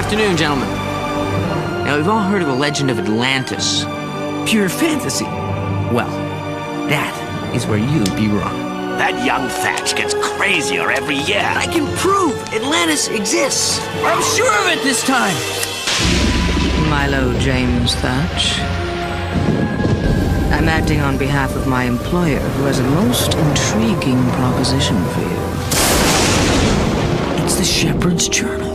afternoon, gentlemen. Now, we've all heard of the legend of Atlantis. Pure fantasy. Well, that is where you'd be wrong. That young Thatch gets crazier every year. I can prove Atlantis exists. I'm sure of it this time. Milo James Thatch. I'm acting on behalf of my employer, who has a most intriguing proposition for you. It's the Shepherd's Journal.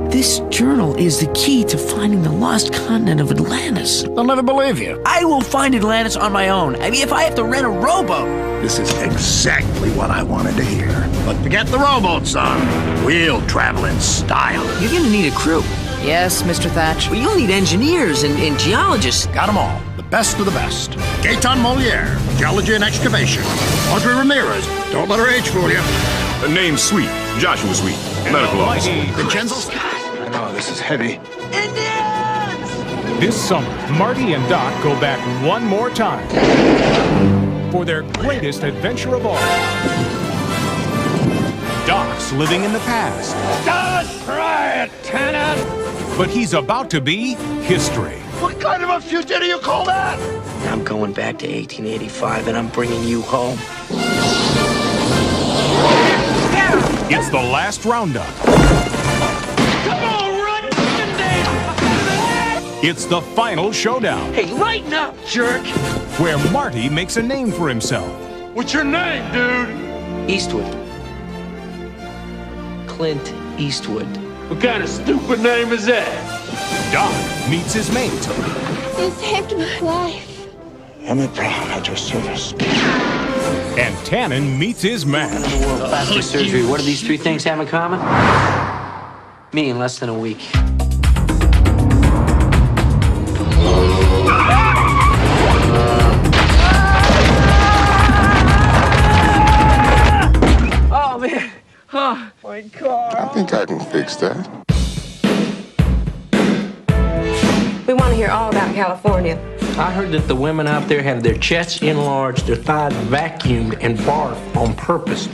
This journal is the key to finding the lost continent of Atlantis. They'll never believe you. I will find Atlantis on my own. I mean, if I have to rent a rowboat. This is exactly what I wanted to hear. But forget the rowboat, son. We'll travel in style. You're gonna need a crew. Yes, Mr. Thatch. Well, you'll need engineers and geologists. Got them all. The best of the best. Gaetan Moliere, geology and excavation. Audrey Ramirez, don't let her age fool you. The name's Sweet. Joshua Sweet. Medical officer. Vincenzo. I know, this is heavy. This summer, Marty and Doc go back one more time for their greatest adventure of all. Doc's living in the past. Just try it, Tenant! But he's about to be history. What kind of a future do you call that? I'm going back to 1885 and I'm bringing you home. It's the last roundup. Come on, run, Dave! It's the final showdown, Hey, lighten up, jerk! where Marty makes a name for himself. What's your name, dude? Eastwood. Clint Eastwood. What kind of stupid name is that? Doc meets his mate. You saved my life. Emmett Brown at your service. And Tannen meets his man. Plastic surgery. What do these three things have in common? Me in less than a week. Oh, man. Oh, my car. I think I can fix that. We want to hear all about California. I heard that the women out there have their chests enlarged, their thighs vacuumed, and barf on purpose.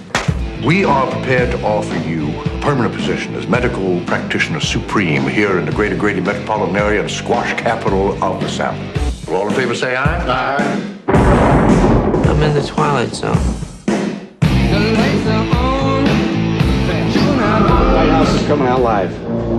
We are prepared to offer you a permanent position as medical practitioner supreme here in the greater Grady metropolitan area and squash capital of the South. All in favor, say aye. Aye. I'm in the Twilight Zone. White House is coming out live.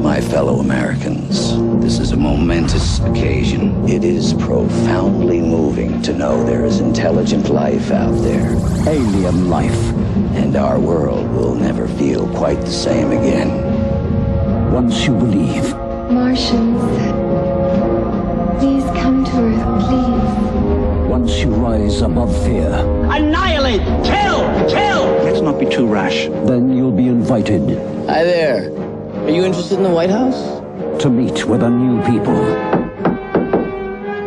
My fellow Americans, this is a momentous occasion. It is profoundly moving to know there is intelligent life out there. Alien life. And our world will never feel quite the same again. Once you believe. Martians, please come to Earth, please. Once you rise above fear. Annihilate! Kill! Let's not be too rash. Then you'll be invited. Hi there. Are you interested in the White House? To meet with a new people.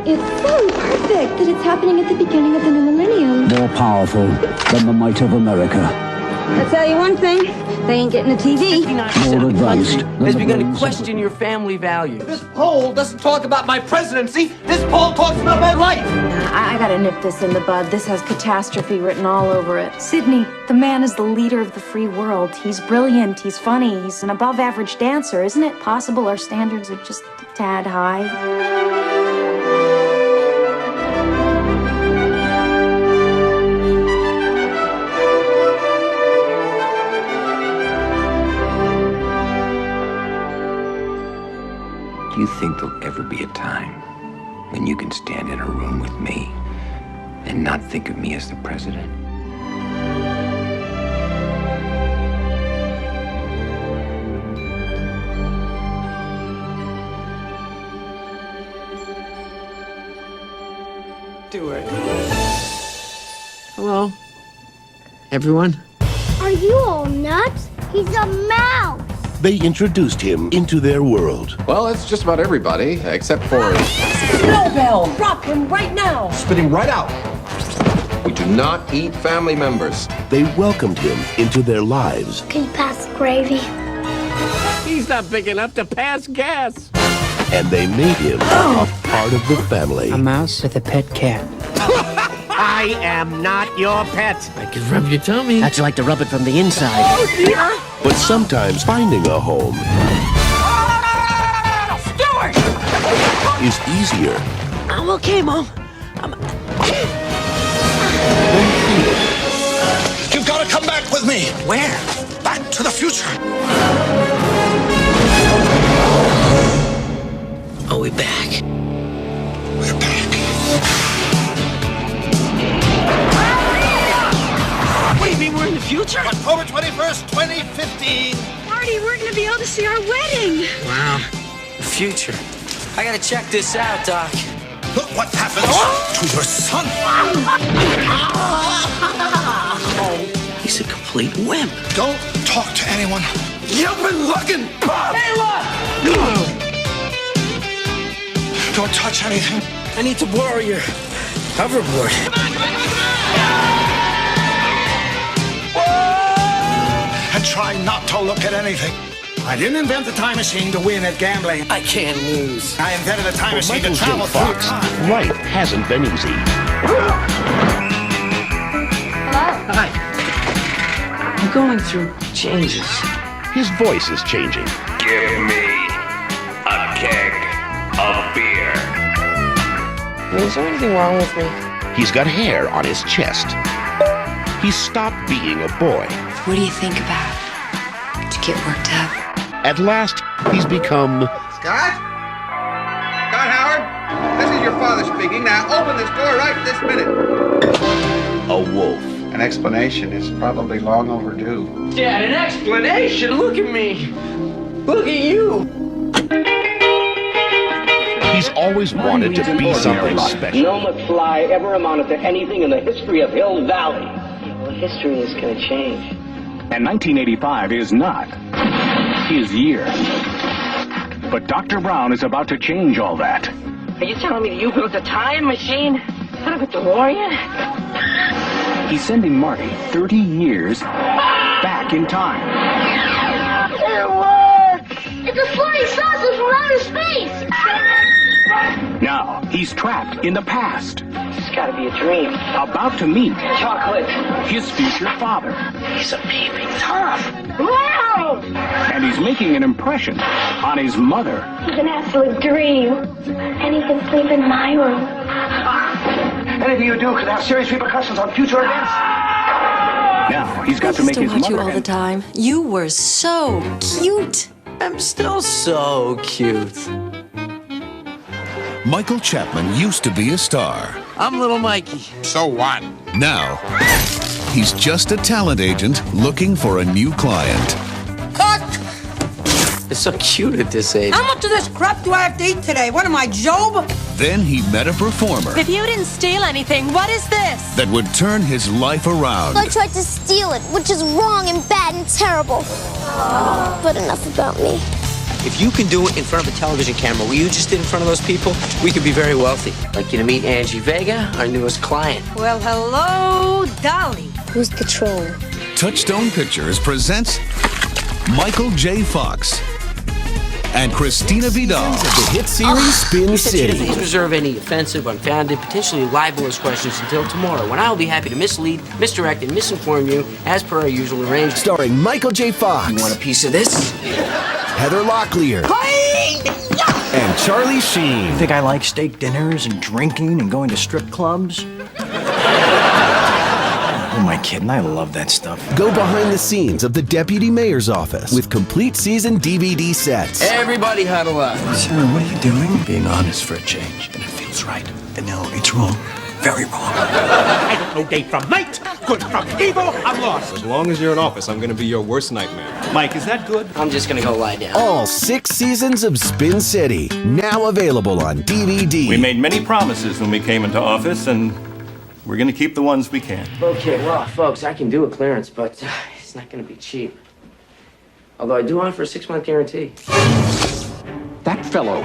It's so perfect that it's happening at the beginning of the new millennium. More powerful than the might of America. I'll tell you one thing, they ain't getting a TV. More advanced Has begun to question your family values. This poll doesn't talk about my presidency. This poll talks about my life. I gotta nip this in the bud. This has catastrophe written all over it. Sydney, the man is the leader of the free world. He's brilliant, he's funny, he's an above-average dancer. Isn't it possible our standards are just a tad high? Do you think there'll ever be a time when you can stand in a room with me and not think of me as the president? Do it. Hello, everyone. Are you all nuts? He's a mouse! They introduced him into their world. Well, it's just about everybody, except for... Snowbell! Drop him right now! Spitting right out. We do not eat family members. They welcomed him into their lives. Can you pass the gravy? He's not big enough to pass gas. And they made him a part of the family. A mouse with a pet cat. I am not your pet. I could rub your tummy. How'd you like to rub it from the inside? Oh, dear. But sometimes finding a home George! is easier. I'm okay, Mom. You've got to come back with me. Where? Back to the future. Are we back? We're back. What do you mean we're in the future? October 21st, 2015. Marty, we're going to be able to see our wedding. Wow. The future. I gotta check this out, Doc. Look what happens to your son. He's a complete wimp. Don't talk to anyone. You've been looking, Bob! Hey, what? Don't touch anything. I need to borrow your hoverboard. And try not to look at anything. I didn't invent the time machine to win at gambling. I can't lose. I invented a time machine Michael to travel J. through Fox, time. life hasn't been easy. Hi. I'm going through changes. His voice is changing. Give me a keg of beer. Is there anything wrong with me? He's got hair on his chest. He's stopped being a boy. What do you think about? To get worked up? At last, he's become Scott? Scott Howard? This is your father speaking. Now open this door right this minute. a wolf. An explanation is probably long overdue. Dad, an explanation? Look at me. Look at you. He's always wanted to be something special. No McFly ever amounted to anything in the history of Hill Valley. Well, history is going to change. And 1985 is not his year. But Dr. Brown is about to change all that. Are you telling me that you built a time machine out of a DeLorean? He's sending Marty 30 years back in time. It'll work! It's a flying saucer from outer space! Now, he's trapped in the past. It's gotta be a dream. About to meet chocolate. His future father. He's a peeping Tom. Wow! And he's making an impression on his mother. He's an absolute dream. And he can sleep in my room. Anything you do could have serious repercussions on future events. Now, he's got to make his watch mother you all the time. You were so cute. I'm still so cute. Michael Chapman used to be a star. I'm little Mikey. So what? Now, he's just a talent agent looking for a new client. Cut! It's so cute at this age. How much of this crap do I have to eat today? What am I, Job? Then he met a performer If you didn't steal anything, what is this? that would turn his life around. I tried to steal it, which is wrong and bad and terrible. But enough about me. If you can do it in front of a television camera, what you just did in front of those people, we could be very wealthy. I'd like you to meet Angie Vega, our newest client. Well, hello, Dolly. Who's the troll? Touchstone Pictures presents Michael J. Fox and Christina Vidal. The hit series Spin City. Please reserve any offensive, unfounded, potentially libelous questions until tomorrow, when I will be happy to mislead, misdirect, and misinform you as per our usual arrangement. Starring Michael J. Fox. You want a piece of this? Heather Locklear. And Charlie Sheen. Think I like steak dinners and drinking and going to strip clubs? Who am I kidding? I love that stuff. Go behind the scenes of the Deputy Mayor's office with complete season DVD sets. Everybody huddle up. Sarah, what are you doing? Being honest for a change, and it feels right. And no, it's wrong. Very wrong. I don't know day from night, good from evil. I'm lost. As long as you're in office, I'm gonna be your worst nightmare. Mike, is that good? I'm just gonna go lie down. All 6 seasons of Spin City, now available on DVD. We made many promises when we came into office, and we're gonna keep the ones we can. Okay, well, folks, I can do a clearance, but it's not gonna be cheap. Although I do offer a 6-month guarantee. That fellow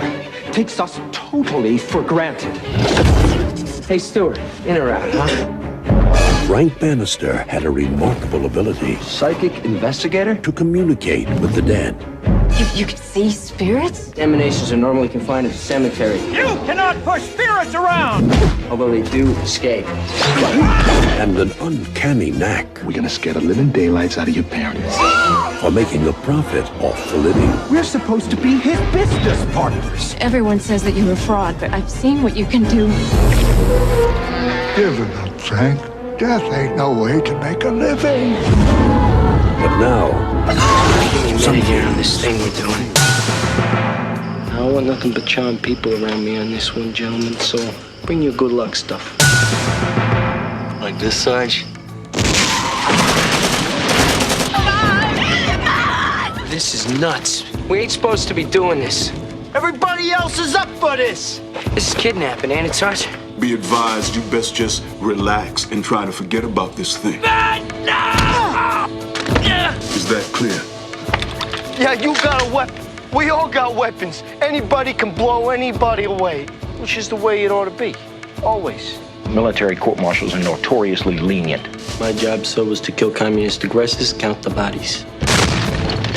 takes us totally for granted. Hey, Stuart, in or out, huh? Frank Bannister had a remarkable ability. Psychic investigator? To communicate with the dead. You can see spirits? Emanations are normally confined to the cemetery, You cannot push spirits around! although they do escape. And an uncanny knack We're gonna scare the living daylights out of your parents. for making a profit off the living. We're supposed to be his business partners. Everyone says that you're a fraud, but I've seen what you can do. Give it up, Frank. Death ain't no way to make a living. But now, Something on this thing we're doing. I don't want nothing but charmed people around me on this one, gentlemen, so bring your good luck stuff. Like this, Sarge? This is nuts. We ain't supposed to be doing this. Everybody else is up for this. This is kidnapping, ain't it, Sarge? Be advised, you best just relax and try to forget about this thing. Is that clear? Yeah, you got a weapon. We all got weapons. Anybody can blow anybody away, which is the way it ought to be. Always. Military court-martials are notoriously lenient. My job, so, was to kill communist aggressors, count the bodies.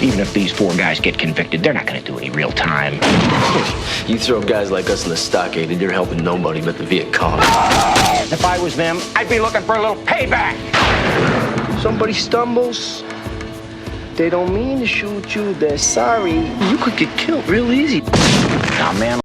Even if these 4 guys get convicted, they're not going to do any real time. You throw guys like us in the stockade and you're helping nobody but the Viet Cong. If I was them, I'd be looking for a little payback. Somebody stumbles, they don't mean to shoot you, they're sorry. You could get killed real easy. Now, man,